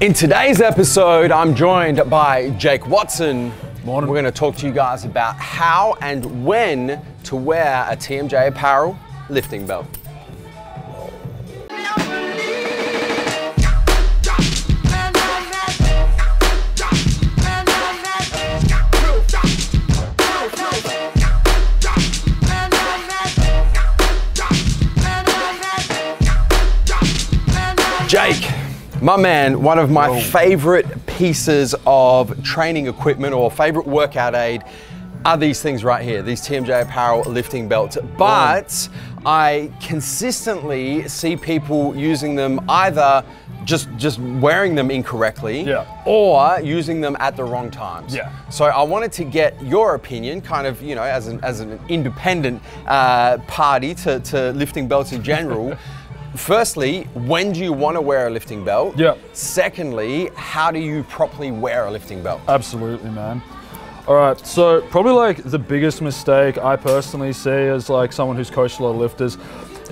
In today's episode, I'm joined by Jake Watson. Morning. We're going to talk to you guys about how and when to wear a TMJ Apparel lifting belt. Jake, my man, one of my favorite pieces of training equipment or favorite workout aid are these things right here, these TMJ Apparel lifting belts. But I consistently see people using them either just wearing them incorrectly or using them at the wrong times. So I wanted to get your opinion, kind of, you know, as an independent party to lifting belts in general. Firstly, when do you want to wear a lifting belt? Secondly, how do you properly wear a lifting belt? Absolutely, man. All right, so probably like the biggest mistake I personally see as like someone who's coached a lot of lifters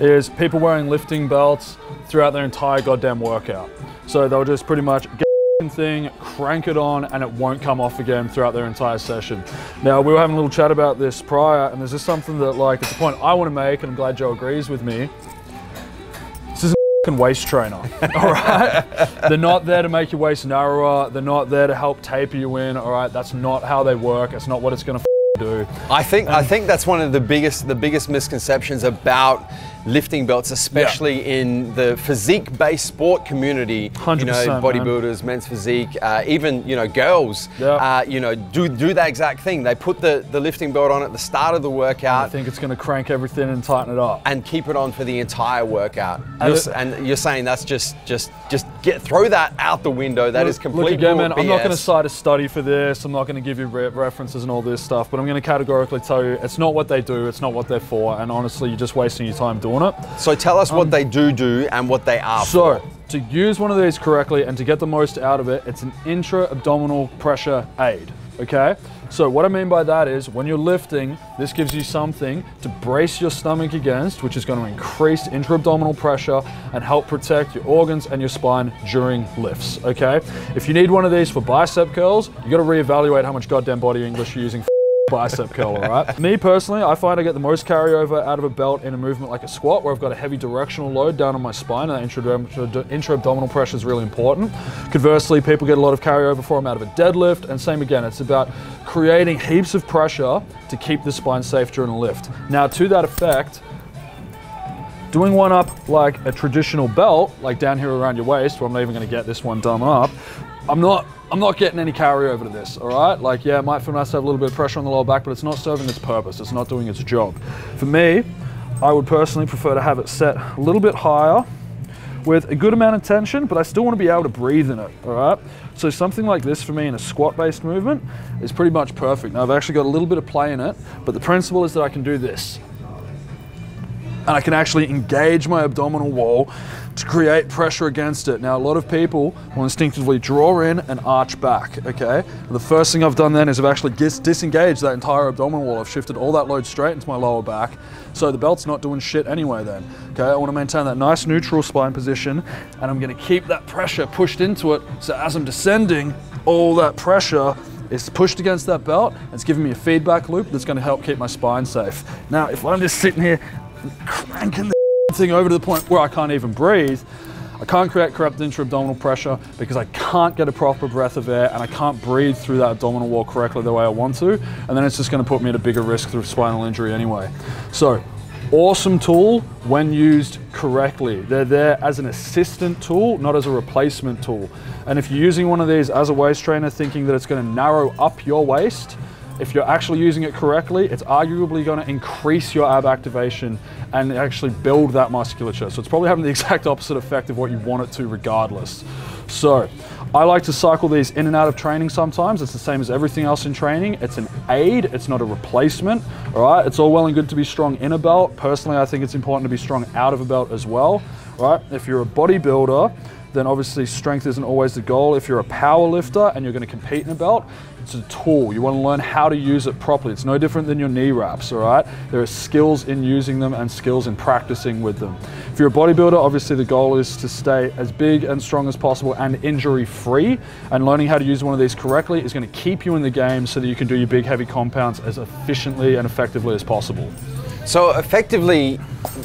is people wearing lifting belts throughout their entire goddamn workout. So they'll just pretty much get the thing, crank it on, and it won't come off again throughout their entire session. Now, we were having a little chat about this prior, and there's just something that, like, it's a point I want to make, and I'm glad Joe agrees with me. This is a waist trainer, all right? They're not there to make your waist narrower. They're not there to help taper you in, all right? That's not how they work. It's not what it's gonna do. I think that's one of the biggest misconceptions about lifting belts, especially in the physique-based sport community. 100%, you know, bodybuilders, men's physique, even, you know, girls, you know, do that exact thing. They put the lifting belt on at the start of the workout. I think it's going to crank everything and tighten it up, and keep it on for the entire workout. And you're saying that's just throw that out the window. That is complete look again, man, BS. I'm not going to cite a study for this. I'm not going to give you references and all this stuff, but I'm going to categorically tell you it's not what they do. It's not what they're for. And honestly, you're just wasting your time doing it. So tell us what they do and what they are for. So to use one of these correctly and to get the most out of it, it's an intra-abdominal pressure aid, okay? So what I mean by that is when you're lifting, this gives you something to brace your stomach against, which is going to increase intra-abdominal pressure and help protect your organs and your spine during lifts, okay? If you need one of these for bicep curls, you got to reevaluate how much goddamn body English you're using for bicep curl, all right? Me personally, I find I get the most carryover out of a belt in a movement like a squat, where I've got a heavy directional load down on my spine, and that intra-abdominal pressure is really important. Conversely, people get a lot of carryover for them out of a deadlift, and same again, it's about creating heaps of pressure to keep the spine safe during a lift. Now, to that effect, doing one up like a traditional belt, like down here around your waist, where I'm not even gonna get this one done up, I'm not getting any carryover to this, all right? Like, yeah, it might feel nice to have a little bit of pressure on the lower back, but it's not serving its purpose. It's not doing its job. For me, I would personally prefer to have it set a little bit higher with a good amount of tension, but I still want to be able to breathe in it, all right? So something like this for me in a squat-based movement is pretty much perfect. Now, I've actually got a little bit of play in it, but the principle is that I can do this. And I can actually engage my abdominal wall to create pressure against it. Now, a lot of people will instinctively draw in and arch back, okay? The first thing I've done then is I've actually disengaged that entire abdominal wall. I've shifted all that load straight into my lower back, so the belt's not doing shit anyway then, okay? I wanna maintain that nice neutral spine position, and I'm gonna keep that pressure pushed into it, so as I'm descending, all that pressure is pushed against that belt, and it's giving me a feedback loop that's gonna help keep my spine safe. Now, if I'm just sitting here cranking the thing over to the point where I can't even breathe, I can't create correct intra-abdominal pressure because I can't get a proper breath of air and I can't breathe through that abdominal wall correctly the way I want to, and then it's just going to put me at a bigger risk through spinal injury anyway. So, awesome tool when used correctly. They're there as an assistant tool, not as a replacement tool. And if you're using one of these as a waist trainer thinking that it's going to narrow up your waist, if you're actually using it correctly, it's arguably going to increase your ab activation and actually build that musculature. So it's probably having the exact opposite effect of what you want it to regardless. So I like to cycle these in and out of training sometimes. It's the same as everything else in training. It's an aid, it's not a replacement, all right? It's all well and good to be strong in a belt. Personally, I think it's important to be strong out of a belt as well, right? If you're a bodybuilder, then obviously strength isn't always the goal. If you're a power lifter and you're going to compete in a belt, it's a tool. You want to learn how to use it properly. It's no different than your knee wraps, all right? There are skills in using them and skills in practicing with them. If you're a bodybuilder, obviously the goal is to stay as big and strong as possible and injury-free, and learning how to use one of these correctly is going to keep you in the game so that you can do your big, heavy compounds as efficiently and effectively as possible. So effectively,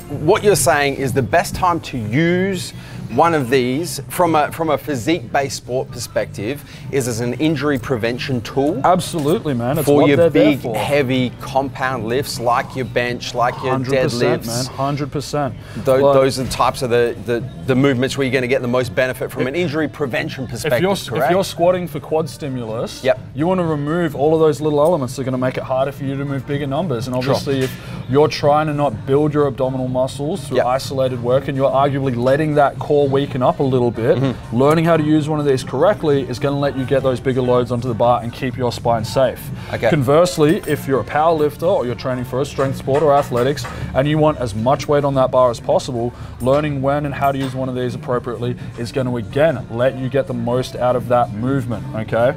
what you're saying is the best time to use one of these from a physique-based sport perspective is as an injury prevention tool. Absolutely, man. That's for what your they're big, there for. heavy compound lifts, like your bench, like your deadlifts. Man, 100%. Those are the types of the movements where you're going to get the most benefit from an injury prevention perspective. If you're squatting for quad stimulus, yep, you want to remove all of those little elements that are going to make it harder for you to move bigger numbers. And obviously, if you're trying to not build your abdominal muscles through isolated work, and you're arguably letting that core weaken up a little bit, learning how to use one of these correctly is going to let you get those bigger loads onto the bar and keep your spine safe. Okay. Conversely, if you're a power lifter or you're training for a strength sport or athletics and you want as much weight on that bar as possible, learning when and how to use one of these appropriately is going to again let you get the most out of that movement, okay?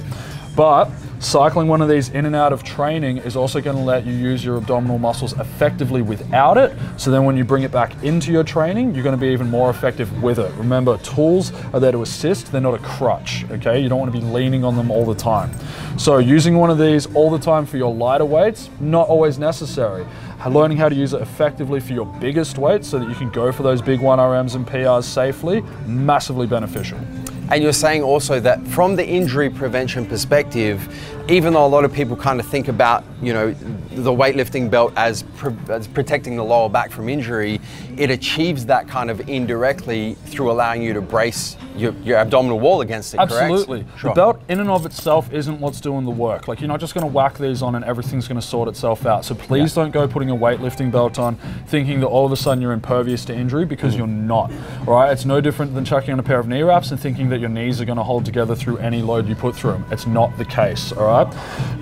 But cycling one of these in and out of training is also going to let you use your abdominal muscles effectively without it. So then when you bring it back into your training, you're going to be even more effective with it. Remember, tools are there to assist, they're not a crutch, okay? You don't want to be leaning on them all the time. So using one of these all the time for your lighter weights, not always necessary. Learning how to use it effectively for your biggest weights so that you can go for those big 1RMs and PRs safely, massively beneficial. And you're saying also that from the injury prevention perspective, even though a lot of people kind of think about, you know, the weightlifting belt as protecting the lower back from injury, it achieves that kind of indirectly through allowing you to brace your abdominal wall against it, correct? Absolutely. Sure. The belt in and of itself isn't what's doing the work. Like, you're not just going to whack these on and everything's going to sort itself out. So please don't go putting a weightlifting belt on thinking that all of a sudden you're impervious to injury, because you're not. All right? It's no different than chucking on a pair of knee wraps and thinking that your knees are going to hold together through any load you put through them. It's not the case, all right?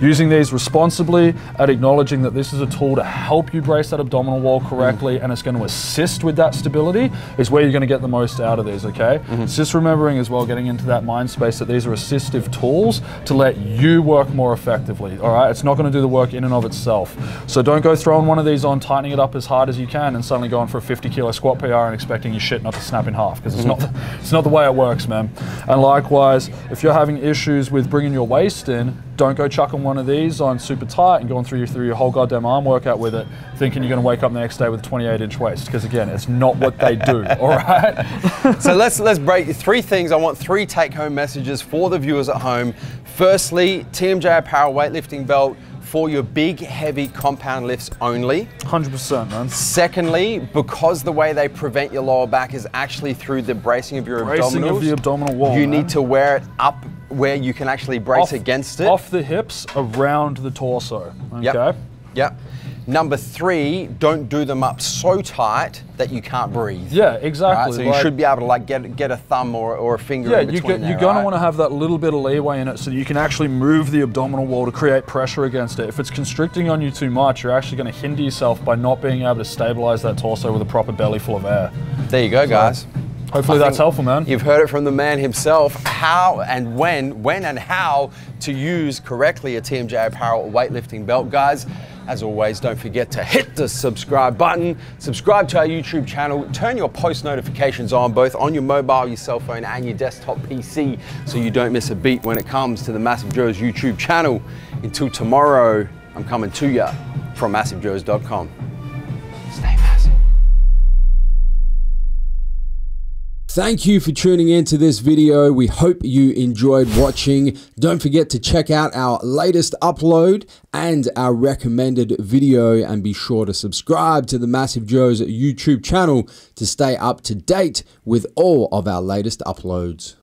Using these responsibly and acknowledging that this is a tool to help you brace that abdominal wall correctly and it's going to assist with that stability is where you're going to get the most out of these, okay? It's just remembering as well, getting into that mind space, that these are assistive tools to let you work more effectively, all right? It's not going to do the work in and of itself. So don't go throwing one of these on, tightening it up as hard as you can and suddenly going for a 50-kilo squat PR and expecting your shit not to snap in half, because it's not the way it works, man. And likewise, if you're having issues with bringing your waist in, don't go chucking one of these on super tight and going through your whole goddamn arm workout with it, thinking you're going to wake up the next day with a 28-inch waist, because again, it's not what they do, all right? So let's break three things. I want three take-home messages for the viewers at home. Firstly, TMJ Apparel weightlifting belt for your big, heavy compound lifts only. 100%, man. Secondly, because the way they prevent your lower back is actually through the bracing of your abdominals. Bracing of the abdominal wall, you need to wear it up where you can actually brace against it. Off the hips, around the torso, okay? Yep. Number three, don't do them up so tight that you can't breathe. Yeah, exactly. Right? So you should be able to like get a thumb or a finger in between you're going to want to have that little bit of leeway in it so that you can actually move the abdominal wall to create pressure against it. If it's constricting on you too much, you're actually going to hinder yourself by not being able to stabilize that torso with a proper belly full of air. There you go, guys. Hopefully that's helpful, man. You've heard it from the man himself, how and when and how to use correctly a TMJ Apparel weightlifting belt. Guys, as always, don't forget to hit the subscribe button, subscribe to our YouTube channel, turn your post notifications on, both on your mobile, your cell phone, and your desktop PC, so you don't miss a beat when it comes to the Massive Joes YouTube channel. Until tomorrow, I'm coming to you from MassiveJoes.com. Stay massive. Thank you for tuning into this video. We hope you enjoyed watching. Don't forget to check out our latest upload and our recommended video, and be sure to subscribe to the Massive Joes YouTube channel to stay up to date with all of our latest uploads.